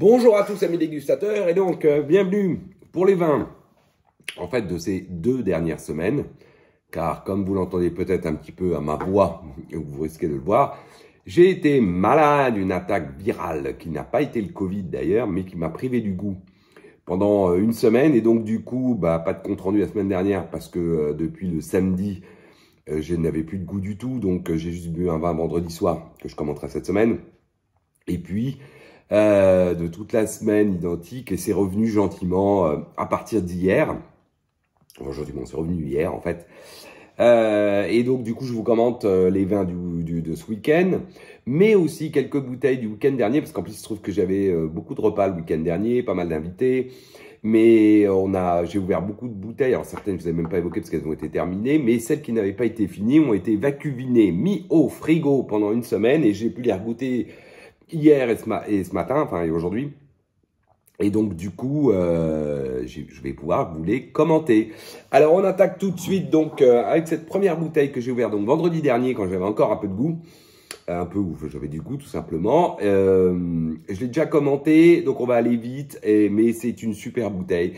Bonjour à tous amis dégustateurs et donc bienvenue pour les vins en fait de ces 2 dernières semaines, car comme vous l'entendez peut-être un petit peu à ma voix, vous risquez de le voir, j'ai été malade, une attaque virale qui n'a pas été le Covid d'ailleurs, mais qui m'a privé du goût pendant une semaine et donc du coup pas de compte rendu la semaine dernière parce que depuis le samedi je n'avais plus de goût du tout, donc j'ai juste bu un vin vendredi soir que je commenterai cette semaine et puis de toute la semaine identique et c'est revenu gentiment à partir d'hier. Aujourd'hui, bon, c'est revenu hier en fait. Et donc du coup, je vous commente les vins de ce week-end, mais aussi quelques bouteilles du week-end dernier, parce qu'en plus, il se trouve que j'avais beaucoup de repas le week-end dernier, pas mal d'invités, mais j'ai ouvert beaucoup de bouteilles. Alors certaines, je ne vous ai même pas évoquées parce qu'elles ont été terminées, mais celles qui n'avaient pas été finies ont été vacuvinées, mis au frigo pendant une semaine, et j'ai pu les regoûter hier et ce matin, enfin et aujourd'hui. Et donc du coup, je vais pouvoir vous les commenter. Alors on attaque tout de suite donc avec cette première bouteille que j'ai ouverte donc vendredi dernier quand j'avais encore un peu de goût. Un peu où j'avais du goût tout simplement. Je l'ai déjà commenté, donc on va aller vite, mais c'est une super bouteille.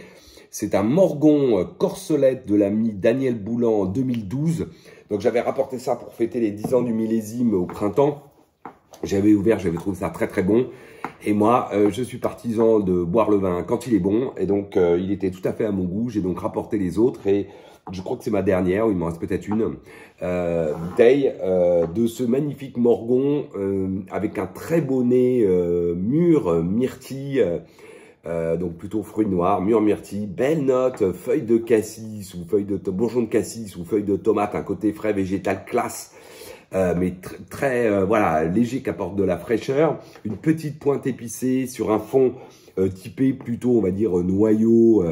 C'est un Morgon Corsolette de l'ami Daniel Boulan en 2012. Donc j'avais rapporté ça pour fêter les 10 ans du millésime au printemps. J'avais ouvert, j'avais trouvé ça très très bon. Et moi, je suis partisan de boire le vin quand il est bon. Et donc, il était tout à fait à mon goût. J'ai donc rapporté les autres. Et je crois que c'est ma dernière, ou il m'en reste peut-être une, bouteille de ce magnifique Morgon avec un très beau nez mûr, myrtille. Donc plutôt fruits noirs, mûr myrtille, belle note, feuilles de cassis ou feuilles de bourgeons de cassis ou feuilles de tomate, un côté frais végétal classe. Mais très voilà, léger, qui apporte de la fraîcheur, une petite pointe épicée sur un fond typé plutôt on va dire noyau,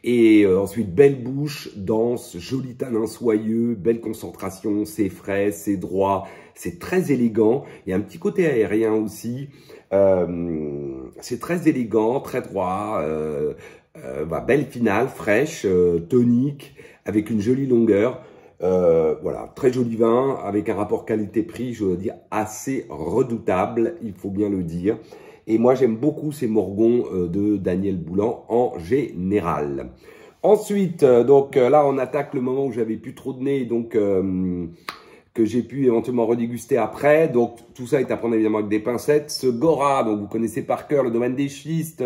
et ensuite belle bouche, dense, joli tanin soyeux, belle concentration, c'est frais, c'est droit, c'est très élégant, il y a un petit côté aérien aussi, c'est très élégant, très droit, belle finale, fraîche, tonique, avec une jolie longueur. Voilà, très joli vin avec un rapport qualité-prix, je dois dire, assez redoutable, il faut bien le dire. Et moi, j'aime beaucoup ces Morgons de Daniel Boulan en général. Ensuite, donc là, on attaque le moment où j'avais plus trop de nez, donc que j'ai pu éventuellement redéguster après. Donc tout ça est à prendre évidemment avec des pincettes. Ce Gora, donc vous connaissez par cœur le domaine des schistes.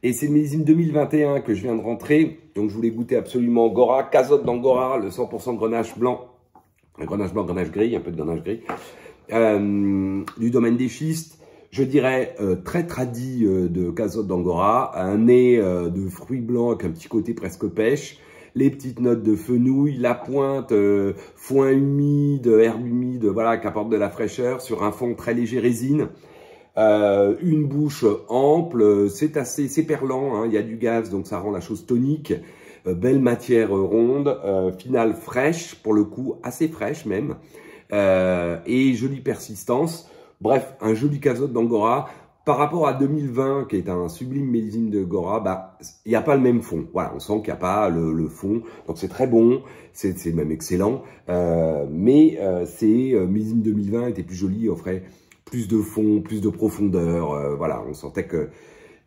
Et c'est le millésime 2021 que je viens de rentrer. Donc, je voulais goûter absolument Gora. Cazotte d'Angora, le 100% grenache blanc. Grenache blanc, grenache gris, un peu de grenache gris. Du domaine des schistes. Je dirais très tradit de Cazotte d'Angora. Un nez de fruits blancs avec un petit côté presque pêche. Les petites notes de fenouil, la pointe, foin humide, herbe humide, voilà, qui apporte de la fraîcheur sur un fond très léger résine. Une bouche ample, c'est perlant, hein, il y a du gaz donc ça rend la chose tonique, belle matière ronde, finale fraîche pour le coup, assez fraîche même, et jolie persistance. Bref, un joli cazotte d'Angora. Par rapport à 2020 qui est un sublime millésime de Gora, il n'y a pas le même fond. Voilà, on sent qu'il n'y a pas le fond, donc c'est très bon, c'est même excellent, mais millésime 2020 était plus joli, offrait plus de fond, plus de profondeur, voilà, on sentait que,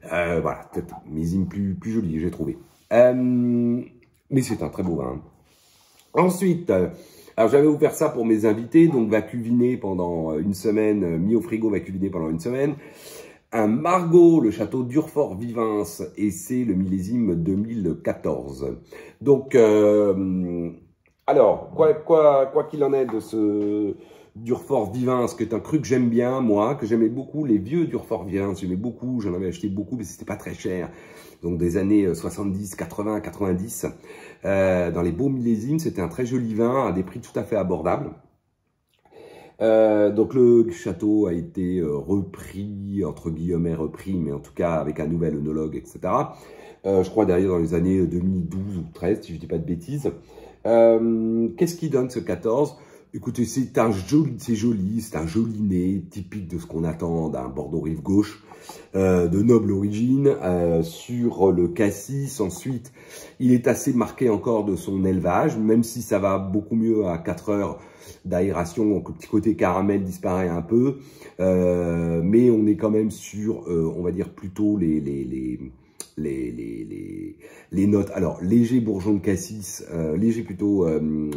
voilà, peut-être millésime plus joli, j'ai trouvé. Mais c'est un très beau vin. Ensuite, alors j'avais ouvert ça pour mes invités, donc vacuviné pendant une semaine, mis au frigo, vacuviné pendant une semaine. Un Margaux, le château Durfort-Vivens, et c'est le millésime 2014. Donc, alors, quoi qu'il en est de ce Durfort-Vivens, qui est un cru que j'aime bien, moi, que j'aimais beaucoup, les vieux Durfort-Vivens, j'aimais beaucoup, j'en avais acheté beaucoup, mais c'était pas très cher. Donc des années 70, 80, 90, dans les beaux millésimes, c'était un très joli vin, à des prix tout à fait abordables. Donc le château a été repris, entre guillemets repris, mais en tout cas avec un nouvel œnologue, etc. Je crois derrière dans les années 2012 ou 13, si je dis pas de bêtises. Qu'est-ce qui donne ce 14? Écoutez, c'est joli, c'est un joli nez, typique de ce qu'on attend d'un Bordeaux rive gauche, de noble origine, sur le cassis. Ensuite, il est assez marqué encore de son élevage, même si ça va beaucoup mieux à 4 heures d'aération, donc le petit côté caramel disparaît un peu, mais on est quand même sur, on va dire plutôt les notes. Alors, léger bourgeon de cassis, léger plutôt,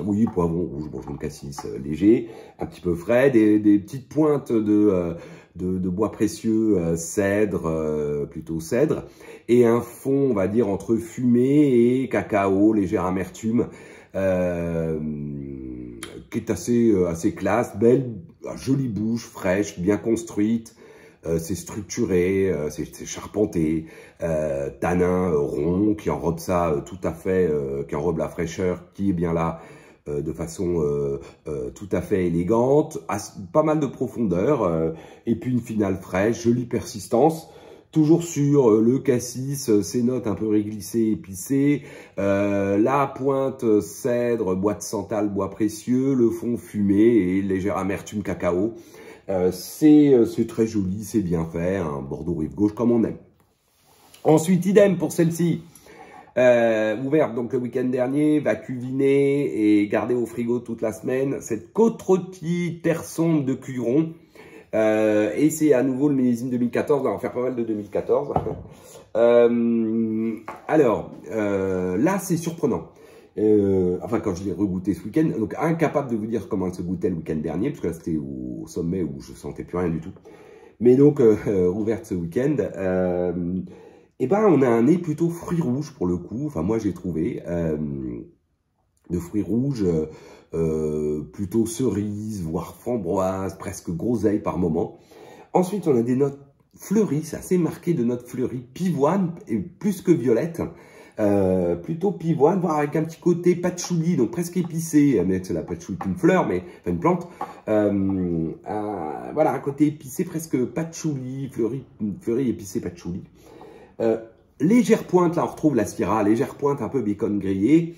oui, poivron rouge, bourgeon de cassis, léger, un petit peu frais, des petites pointes de bois précieux, cèdre, plutôt cèdre, et un fond, on va dire, entre fumée et cacao, légère amertume, qui est assez classe, belle, jolie bouche, fraîche, bien construite. C'est structuré, c'est charpenté, tanin rond qui enrobe ça tout à fait, qui enrobe la fraîcheur qui est bien là de façon tout à fait élégante, pas mal de profondeur, et puis une finale fraîche, jolie persistance. Toujours sur le cassis, ces notes un peu réglissées, épicées, la pointe cèdre, bois de santal, bois précieux, le fond fumé et légère amertume cacao. C'est très joli, c'est bien fait, un Bordeaux rive gauche comme on aime. Ensuite, idem pour celle-ci, ouverte donc le week-end dernier, va cuviner et garder au frigo toute la semaine. Cette côte rôtie terre sombre de Curon. Et c'est à nouveau le millésime 2014, on va en faire pas mal de 2014. Alors, là c'est surprenant. Enfin, quand je l'ai regoûté ce week-end, donc incapable de vous dire comment elle se goûtait le week-end dernier, parce que là c'était au sommet où je sentais plus rien du tout. Mais donc, ouverte ce week-end, et ben on a un nez plutôt fruits rouges pour le coup. Enfin, moi j'ai trouvé de fruits rouges, plutôt cerise, voire framboise, presque groseille par moment. Ensuite, on a des notes fleuries, c'est assez marqué de notes fleuries, pivoine et plus que violette. Plutôt pivoine, voire avec un petit côté patchouli, donc presque épicé, mais c'est la patchouli une fleur, mais enfin une plante. Voilà, un côté épicé, presque patchouli, fleuri épicé patchouli. Légère pointe, là on retrouve la Syrah, légère pointe un peu bacon grillé,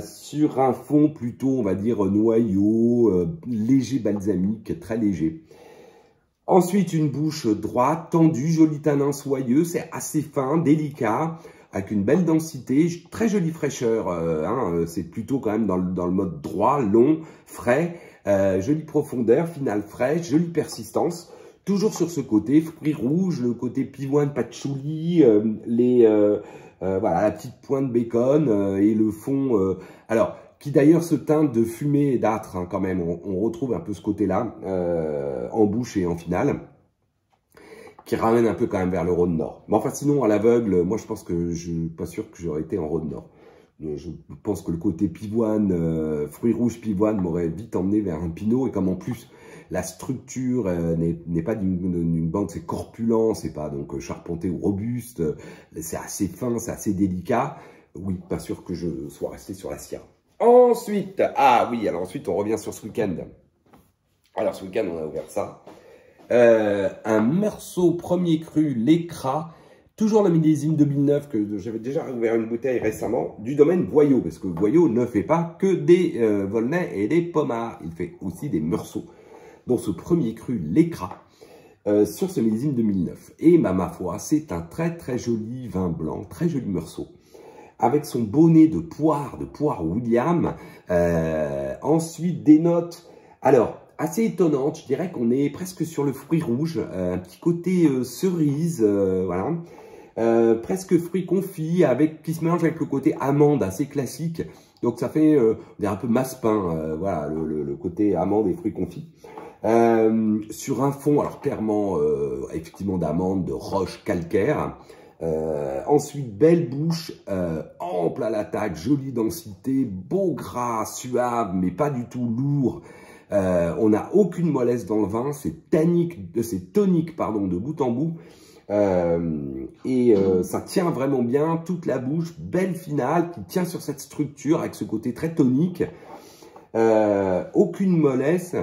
sur un fond plutôt, on va dire, noyau, léger balsamique, très léger. Ensuite, une bouche droite, tendue, joli tanin soyeux, c'est assez fin, délicat, avec une belle densité, très jolie fraîcheur, c'est plutôt quand même dans le mode droit, long, frais, jolie profondeur, finale fraîche, jolie persistance, toujours sur ce côté, fruits rouges, le côté pivoine, patchouli, voilà, la petite pointe bacon et le fond, alors, qui d'ailleurs se teinte de fumée et d'âtre, hein, quand même, on retrouve un peu ce côté-là, en bouche et en finale, qui ramène un peu quand même vers le Rhône Nord. Mais enfin, sinon, à l'aveugle, moi, je pense que je suis pas sûr que j'aurais été en Rhône Nord. Je pense que le côté pivoine, fruits rouges pivoine m'aurait vite emmené vers un pinot. Et comme en plus, la structure n'est pas d'une bande, c'est corpulent, c'est pas donc charpenté ou robuste, c'est assez fin, c'est assez délicat. Oui, pas sûr que je sois resté sur la Syrah. Ensuite, ah oui, alors ensuite, on revient sur ce week-end. Alors, ce week-end, on a ouvert ça. Un Meursault premier cru, l'Écrat, toujours le millésime 2009, que j'avais déjà ouvert une bouteille récemment, du domaine Boyau, parce que Boyau ne fait pas que des Volnay et des Pommards, il fait aussi des Meursault, dont ce premier cru, l'Écrat, sur ce millésime 2009. Et ma foi, c'est un très très joli vin blanc, très joli Meursault, avec son bonnet de poire William, ensuite des notes, alors, assez étonnante, je dirais qu'on est presque sur le fruit rouge, un petit côté cerise, voilà, presque fruit confit, qui se mélange avec le côté amande assez classique, donc ça fait un peu masse-pain, voilà, le côté amande et fruits confits. Sur un fond, alors clairement, effectivement d'amande, de roche calcaire. Ensuite, belle bouche, ample à l'attaque, jolie densité, beau gras, suave, mais pas du tout lourd. On n'a aucune mollesse dans le vin, c'est tonique pardon, de bout en bout. Ça tient vraiment bien, toute la bouche, belle finale, qui tient sur cette structure avec ce côté très tonique. Aucune mollesse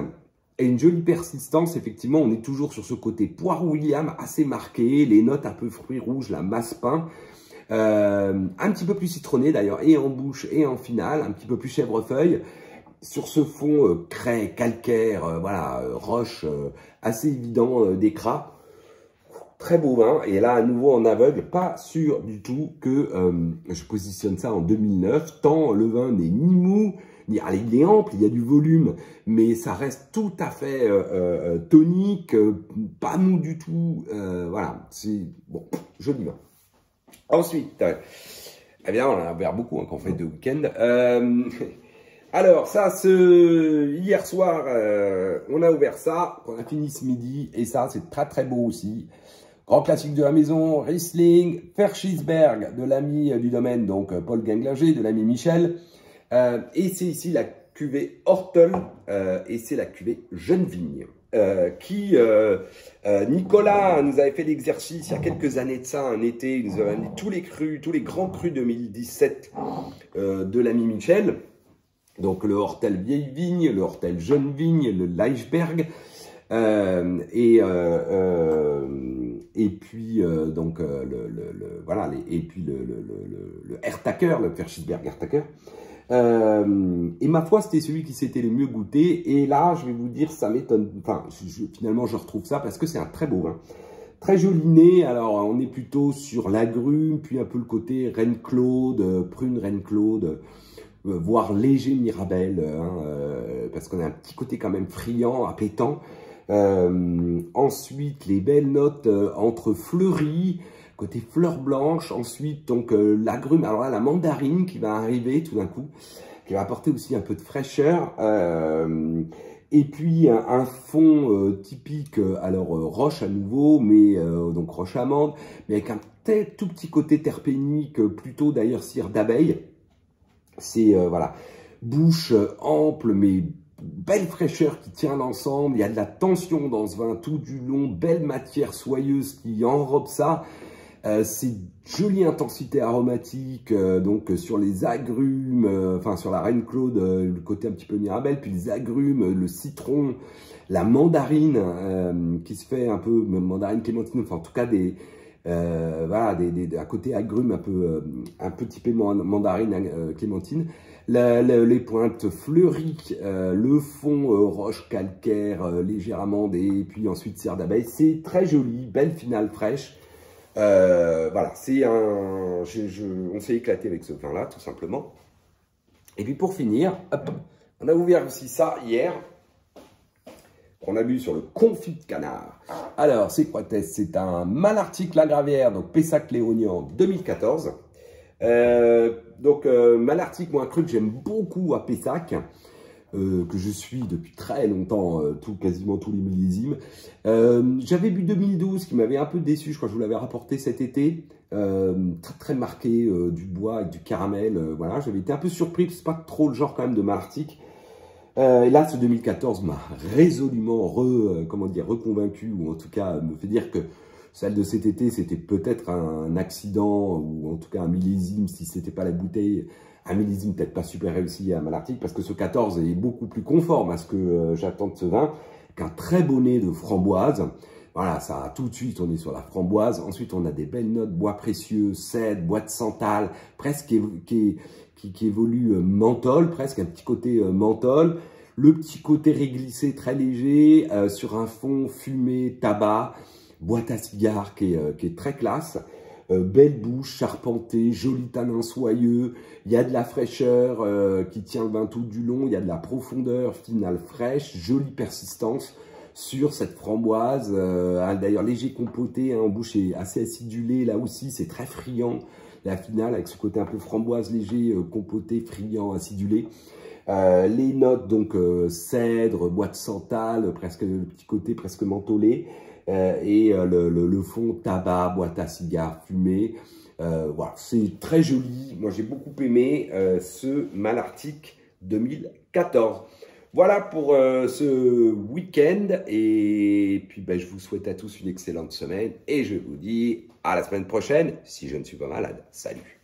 et une jolie persistance. Effectivement, on est toujours sur ce côté poire William assez marqué, les notes un peu fruits rouges, la masse pain. Un petit peu plus citronné d'ailleurs, et en bouche et en finale, un petit peu plus chèvrefeuille. sur ce fond craie, calcaire, voilà, roche assez évident d'écras. Très beau vin, et là à nouveau en aveugle, pas sûr du tout que je positionne ça en 2009, tant le vin n'est ni mou, ni, allez, il est ample, il y a du volume, mais ça reste tout à fait tonique, pas mou du tout, voilà, c'est bon, joli vin. Ensuite, eh bien on en a ouvert beaucoup hein, quand on fait 2 week-ends. Alors ça, hier soir, on a ouvert ça, on a fini ce midi, et ça c'est très très beau aussi. Grand classique de la maison, Riesling, Verschiesberg, de l'ami du domaine, donc Paul Ganglinger, de l'ami Michel. Et c'est ici la cuvée Hortel, et c'est la cuvée Jeune Vigne. Nicolas nous avait fait l'exercice il y a quelques années de ça, un été, il nous avait amené tous les grands crus 2017 de l'ami Michel. Donc le Hortel Vieille Vigne, le Hortel Jeune Vigne, le Leichberg. Et puis donc voilà, et puis le Ertaker, le Verschiesberg Ertaker. Et ma foi, c'était celui qui s'était le mieux goûté. Et là, je vais vous dire, ça m'étonne. Enfin, finalement, je retrouve ça parce que c'est un très beau vin. Très joli nez. Alors, on est plutôt sur l'agrume, puis un peu le côté Reine-Claude, prune Reine-Claude, voire léger Mirabelle, parce qu'on a un petit côté quand même friand, appétant. Ensuite, les belles notes entre fleuries, côté fleurs blanches. Ensuite, donc l'agrume, alors là, la mandarine qui va arriver tout d'un coup, qui va apporter aussi un peu de fraîcheur. Et puis un fond typique, alors roche à nouveau, mais donc roche amande, mais avec un tout petit côté terpénique, plutôt d'ailleurs cire d'abeille. C'est voilà, bouche ample, mais belle fraîcheur qui tient l'ensemble. Il y a de la tension dans ce vin tout du long, belle matière soyeuse qui enrobe ça. C'est jolie intensité aromatique, donc sur les agrumes, enfin sur la Reine-Claude, le côté un petit peu Mirabelle, puis les agrumes, le citron, la mandarine qui se fait un peu, mandarine clémentine, enfin en tout cas des voilà, à côté agrumes un peu typé mandarine clémentine. Les pointes fleuries, le fond roche calcaire, légère amande, et puis ensuite cire d'abeille. C'est très joli, belle finale fraîche. Voilà, c'est un. On s'est éclaté avec ce vin-là, tout simplement. Et puis pour finir, hop, on a ouvert aussi ça hier. On a bu sur le confit de canard. Alors, c'est quoi test? C'est un Malartic Lagravière, donc Pessac-Léognan 2014. Malartic, moi, un cru que j'aime beaucoup à Pessac, que je suis depuis très longtemps, quasiment tous les millésimes. J'avais bu 2012, qui m'avait un peu déçu, je crois que je vous l'avais rapporté cet été. Très très marqué, du bois avec du caramel, voilà. J'avais été un peu surpris, parce que c'est pas trop le genre quand même de Malartic. Et là, ce 2014 m'a résolument reconvaincu, ou en tout cas me fait dire que celle de cet été, c'était peut-être un accident, ou en tout cas un millésime, si c'était pas la bouteille, un millésime peut-être pas super réussi à Malartic, parce que ce 14 est beaucoup plus conforme à ce que j'attends de ce vin, qu'un très beau nez de framboise. Voilà, ça tout de suite, on est sur la framboise. Ensuite, on a des belles notes, bois précieux, cèdre, bois de santal, presque qui évolue menthol, presque un petit côté menthol. Le petit côté réglissé très léger, sur un fond fumé, tabac, boîte à cigares qui est très classe. Belle bouche, charpentée, joli tanin soyeux. Il y a de la fraîcheur qui tient le vin tout du long. Il y a de la profondeur finale fraîche, jolie persistance sur cette framboise. D'ailleurs, léger compoté, hein, en bouche est assez acidulé. Là aussi, c'est très friand. La finale avec ce côté un peu framboise léger, compoté, friand, acidulé. Les notes, donc cèdre, bois de santal, presque le petit côté presque mentholé. Et le fond tabac, boîte à cigares, fumé. Voilà, c'est très joli. Moi, j'ai beaucoup aimé ce Malartic 2014. Voilà pour ce week-end. Et puis, je vous souhaite à tous une excellente semaine. Et je vous dis à la semaine prochaine, si je ne suis pas malade. Salut!